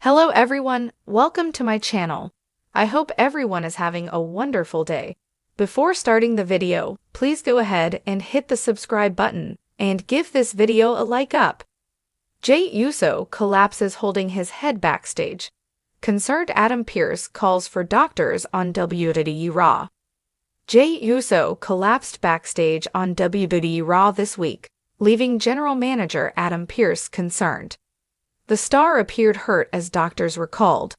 Hello everyone, welcome to my channel. I hope everyone is having a wonderful day. Before starting the video, please go ahead and hit the subscribe button and give this video a like up. Jey Uso collapses holding his head backstage. Concerned Adam Pearce calls for doctors on WWE Raw. Jey Uso collapsed backstage on WWE Raw this week, leaving General Manager Adam Pearce concerned. The star appeared hurt as doctors were called.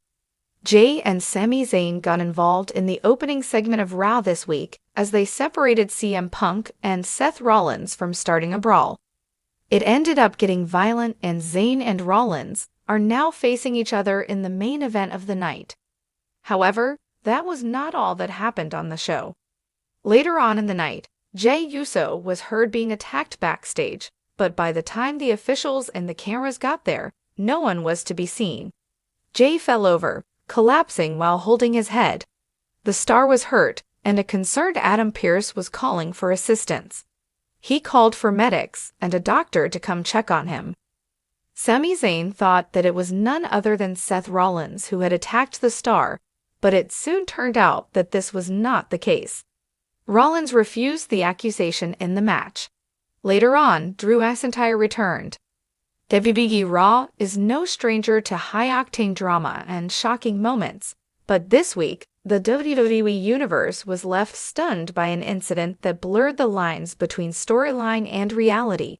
Jey and Sami Zayn got involved in the opening segment of Raw this week as they separated CM Punk and Seth Rollins from starting a brawl. It ended up getting violent and Zayn and Rollins are now facing each other in the main event of the night. However, that was not all that happened on the show. Later on in the night, Jey Uso was heard being attacked backstage, but by the time the officials and the cameras got there, no one was to be seen. Jey fell over, collapsing while holding his head. The star was hurt, and a concerned Adam Pearce was calling for assistance. He called for medics and a doctor to come check on him. Sami Zayn thought that it was none other than Seth Rollins who had attacked the star, but it soon turned out that this was not the case. Rollins refused the accusation in the match. Later on, Drew McIntyre returned. WWE Raw is no stranger to high-octane drama and shocking moments, but this week, the WWE Universe was left stunned by an incident that blurred the lines between storyline and reality.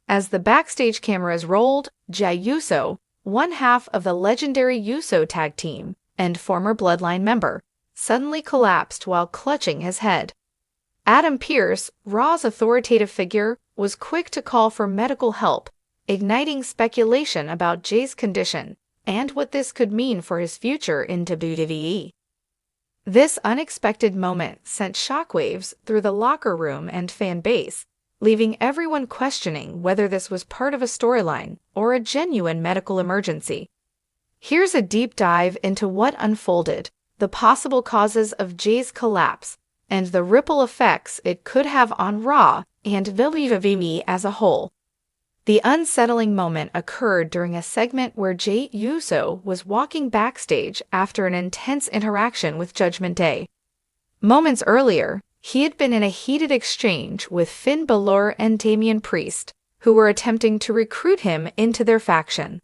As the backstage cameras rolled, Jey Uso, one half of the legendary Uso tag team and former Bloodline member, suddenly collapsed while clutching his head. Adam Pearce, Raw's authoritative figure, was quick to call for medical help, igniting speculation about Jey's condition and what this could mean for his future in WWE. This unexpected moment sent shockwaves through the locker room and fan base, leaving everyone questioning whether this was part of a storyline or a genuine medical emergency. Here's a deep dive into what unfolded, the possible causes of Jey's collapse, and the ripple effects it could have on Raw and WWE as a whole. The unsettling moment occurred during a segment where Jey Uso was walking backstage after an intense interaction with Judgment Day. Moments earlier, he had been in a heated exchange with Finn Balor and Damian Priest, who were attempting to recruit him into their faction.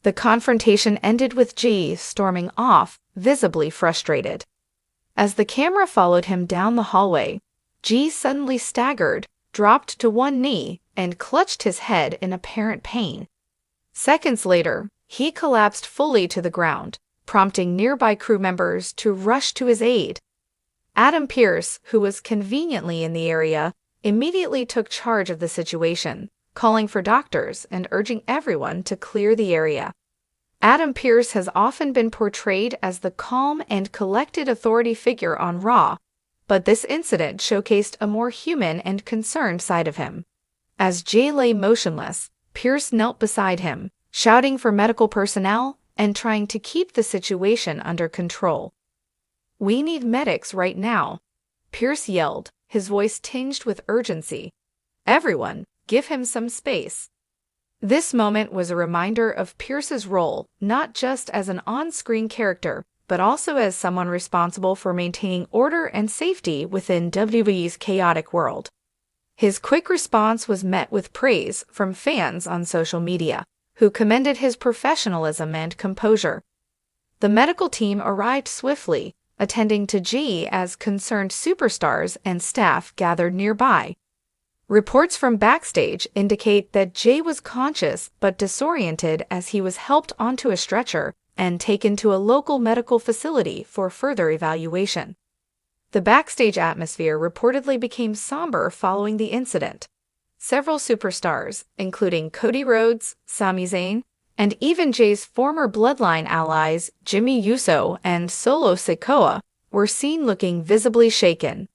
The confrontation ended with Jey storming off, visibly frustrated. As the camera followed him down the hallway, Jey suddenly staggered, dropped to one knee, and clutched his head in apparent pain. Seconds later, he collapsed fully to the ground, prompting nearby crew members to rush to his aid. Adam Pearce, who was conveniently in the area, immediately took charge of the situation, calling for doctors and urging everyone to clear the area. Adam Pearce has often been portrayed as the calm and collected authority figure on Raw, but this incident showcased a more human and concerned side of him. As Jey lay motionless, Pearce knelt beside him, shouting for medical personnel and trying to keep the situation under control. "We need medics right now," Pearce yelled, his voice tinged with urgency. "Everyone, give him some space." This moment was a reminder of Pearce's role not just as an on-screen character, but also as someone responsible for maintaining order and safety within WWE's chaotic world. His quick response was met with praise from fans on social media, who commended his professionalism and composure. The medical team arrived swiftly, attending to Jey as concerned superstars and staff gathered nearby. Reports from backstage indicate that Jey was conscious but disoriented as he was helped onto a stretcher and taken to a local medical facility for further evaluation. The backstage atmosphere reportedly became somber following the incident. Several superstars, including Cody Rhodes, Sami Zayn, and even Jey's former Bloodline allies Jimmy Uso and Solo Sikoa, were seen looking visibly shaken.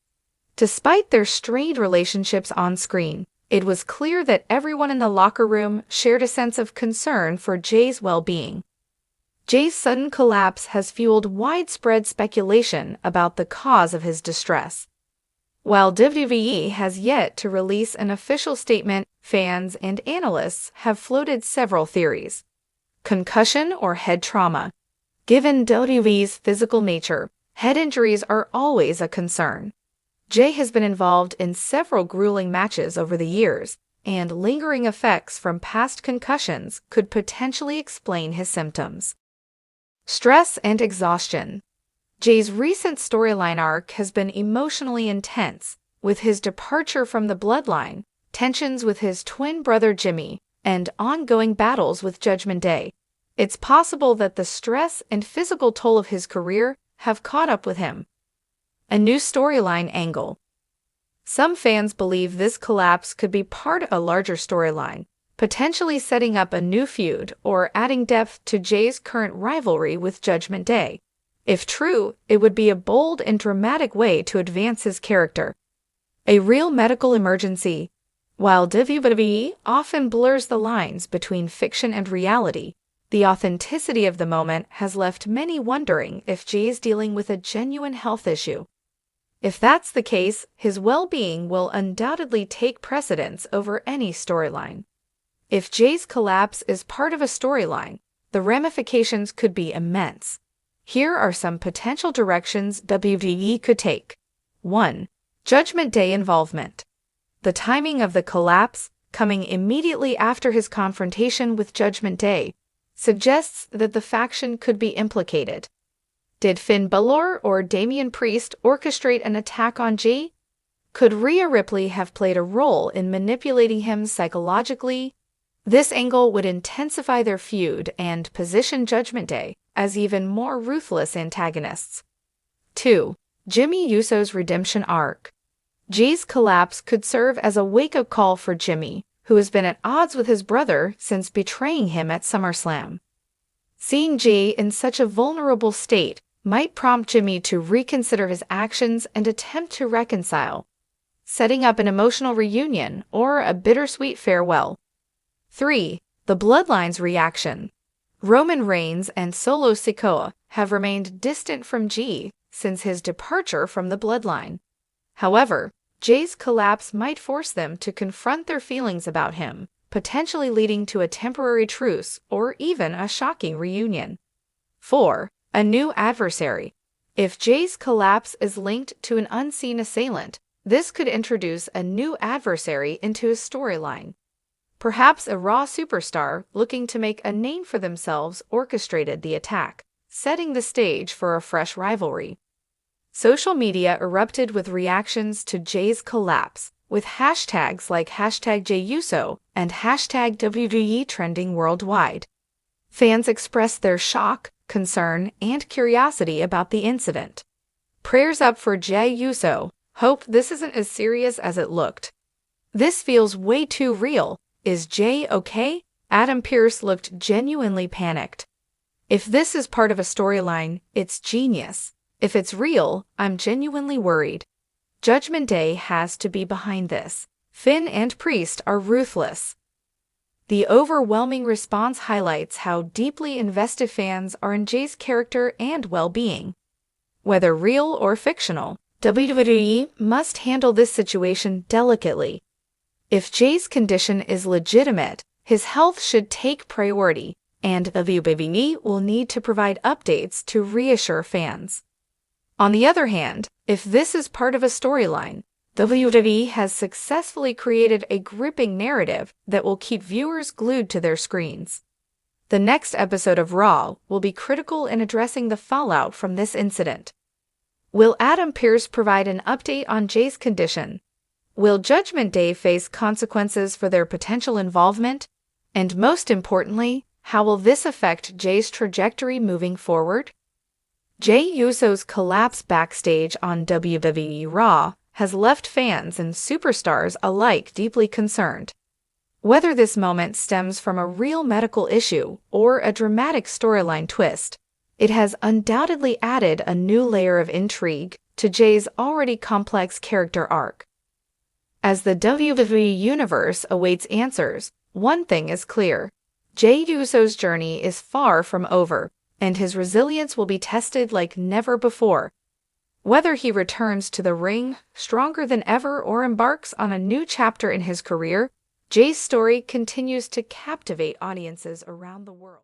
Despite their strained relationships on screen, it was clear that everyone in the locker room shared a sense of concern for Jey's well-being. Jey's sudden collapse has fueled widespread speculation about the cause of his distress. While WWE has yet to release an official statement, fans and analysts have floated several theories. Concussion or head trauma. Given WWE's physical nature, head injuries are always a concern. Jey has been involved in several grueling matches over the years, and lingering effects from past concussions could potentially explain his symptoms. Stress and exhaustion. Jey's recent storyline arc has been emotionally intense, with his departure from the bloodline, tensions with his twin brother Jimmy, and ongoing battles with Judgment Day. It's possible that the stress and physical toll of his career have caught up with him. A new storyline angle. Some fans believe this collapse could be part of a larger storyline, potentially setting up a new feud or adding depth to Jey's current rivalry with Judgment Day. If true, it would be a bold and dramatic way to advance his character. A real medical emergency. While WWE often blurs the lines between fiction and reality, the authenticity of the moment has left many wondering if Jey is dealing with a genuine health issue. If that's the case, his well-being will undoubtedly take precedence over any storyline. If Jey's collapse is part of a storyline, the ramifications could be immense. Here are some potential directions WWE could take. 1. Judgment Day involvement. The timing of the collapse, coming immediately after his confrontation with Judgment Day, suggests that the faction could be implicated. Did Finn Balor or Damian Priest orchestrate an attack on Jey? Could Rhea Ripley have played a role in manipulating him psychologically? This angle would intensify their feud and position Judgment Day as even more ruthless antagonists. 2. Jimmy Uso's redemption arc. Jey's collapse could serve as a wake-up call for Jimmy, who has been at odds with his brother since betraying him at SummerSlam. Seeing Jey in such a vulnerable state might prompt Jimmy to reconsider his actions and attempt to reconcile, setting up an emotional reunion or a bittersweet farewell. 3. The Bloodline's reaction. Roman Reigns and Solo Sikoa have remained distant from Jey since his departure from the Bloodline. However, Jey's collapse might force them to confront their feelings about him, potentially leading to a temporary truce or even a shocking reunion. 4. A new adversary. If Jey's collapse is linked to an unseen assailant, this could introduce a new adversary into his storyline. Perhaps a Raw superstar looking to make a name for themselves orchestrated the attack, setting the stage for a fresh rivalry. Social media erupted with reactions to Jey's collapse, with hashtags like #JeyUso and #WWE trending worldwide. Fans expressed their shock, concern, and curiosity about the incident. Prayers up for Jey Uso. Hope this isn't as serious as it looked. This feels way too real. Is Jey okay? Adam Pearce looked genuinely panicked. If this is part of a storyline, it's genius. If it's real, I'm genuinely worried. Judgment Day has to be behind this. Finn and Priest are ruthless. The overwhelming response highlights how deeply invested fans are in Jey's character and well-being. Whether real or fictional, WWE must handle this situation delicately. If Jey's condition is legitimate, his health should take priority, and WWE will need to provide updates to reassure fans. On the other hand, if this is part of a storyline, WWE has successfully created a gripping narrative that will keep viewers glued to their screens. The next episode of Raw will be critical in addressing the fallout from this incident. Will Adam Pearce provide an update on Jey's condition? Will Judgment Day face consequences for their potential involvement? And most importantly, how will this affect Jey's trajectory moving forward? Jey Uso's collapse backstage on WWE Raw has left fans and superstars alike deeply concerned. Whether this moment stems from a real medical issue or a dramatic storyline twist, it has undoubtedly added a new layer of intrigue to Jey's already complex character arc. As the WWE Universe awaits answers, one thing is clear: Jey Uso's journey is far from over, and his resilience will be tested like never before. Whether he returns to the ring stronger than ever or embarks on a new chapter in his career, Jey's story continues to captivate audiences around the world.